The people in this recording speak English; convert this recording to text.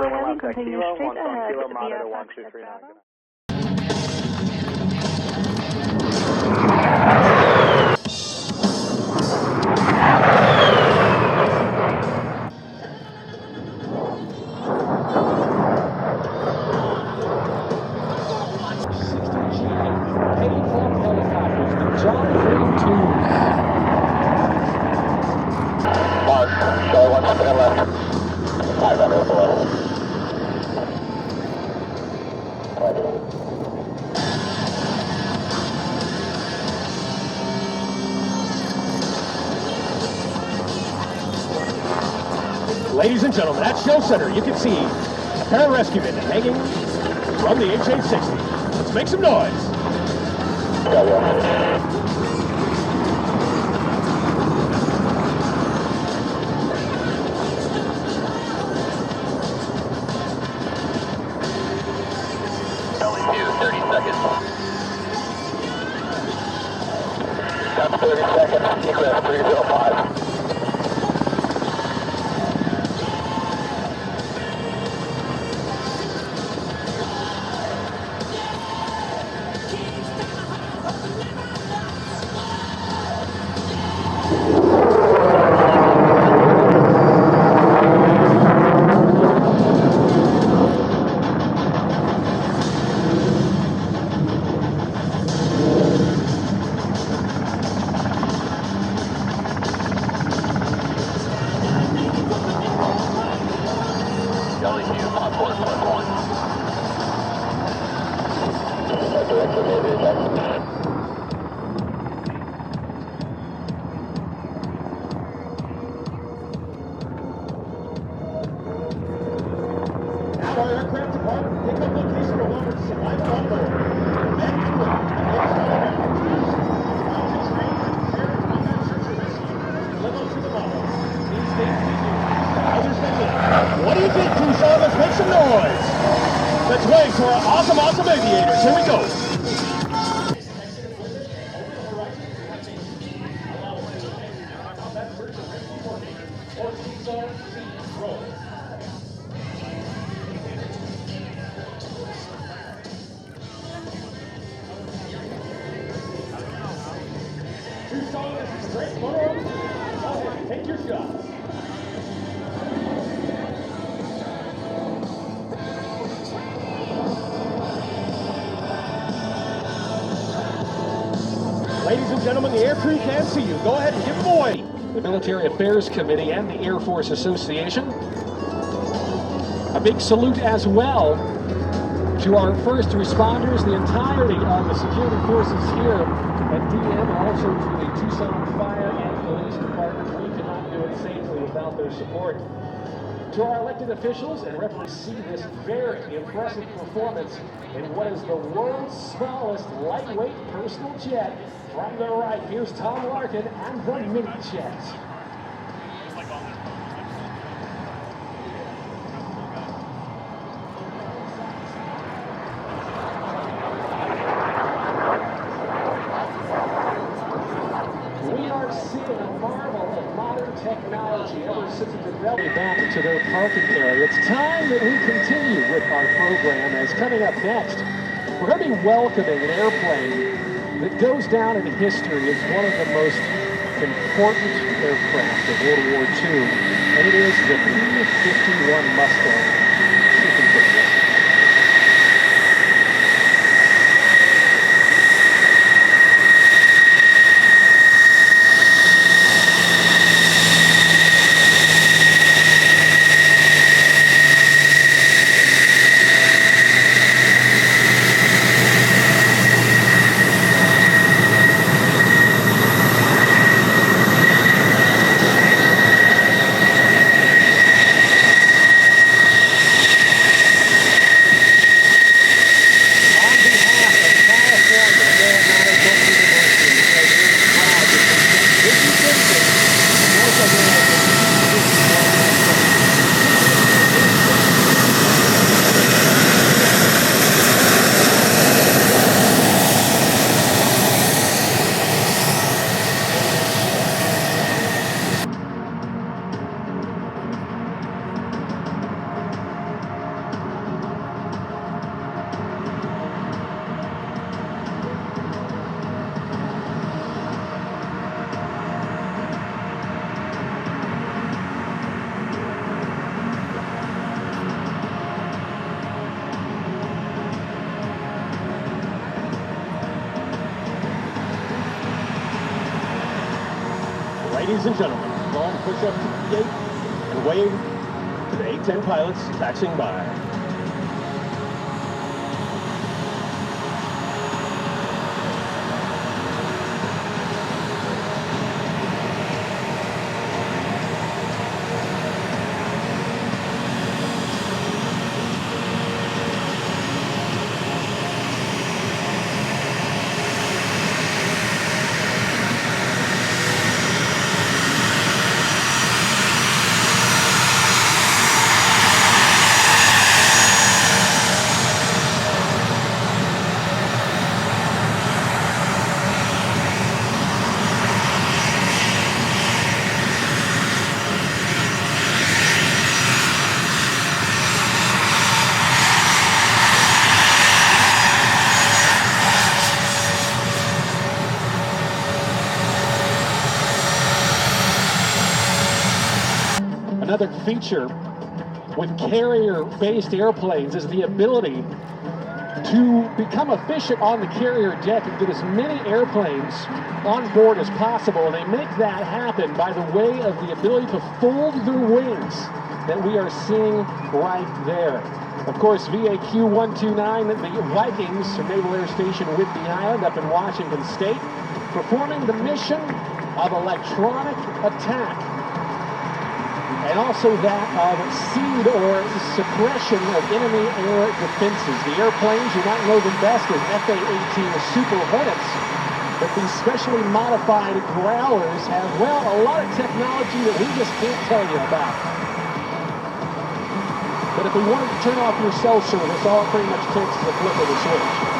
A-10, continue straight ahead via Foxtrot Bravo. Ladies and gentlemen, at Show Center, you can see a pararescueman hanging from the UH-60. Let's make some noise. LE2, 30 seconds. Got 30 seconds, egress 305. Our aircraft department pick up location along with survival on board. Men and women, level to the model. These things we do. Others than me. What do you think, Tucson? Let's make some noise. Let's wave to our awesome aviators. Here we go. Take your shot. Ladies and gentlemen, the air crew can see you. Go ahead and give them away. The Military Affairs Committee and the Air Force Association. A big salute as well to our first responders, the entirety of the security forces here at DM, also to the Tucson Fire and Police Department. We cannot do it safely without their support. To our elected officials and referees, see this very impressive performance in what is the world's smallest lightweight personal jet. From the right, here's Tom Larkin and the mini jet. Technology ever since it developed back to their parking area. It's time that we continue with our program, as coming up next, we're going to be welcoming an airplane that goes down in history as one of the most important aircraft of World War II, and it is the B-51 Mustang. See if we can get this. Ladies and gentlemen, long push up to the gate and wave to the A-10 pilots taxiing by. Another feature with carrier-based airplanes is the ability to become efficient on the carrier deck and get as many airplanes on board as possible. And they make that happen by the way of the ability to fold their wings that we are seeing right there. Of course, VAQ 129, the Vikings Naval Air Station Whidbey Island up in Washington State, performing the mission of electronic attack, and also that of seed or suppression of enemy air defenses. The airplanes, you might know them best as F-18 Super Hornets, but these specially modified Growlers have, well, a lot of technology that we just can't tell you about. But if we wanted to turn off your cell service, all it pretty much takes is a flip of the switch.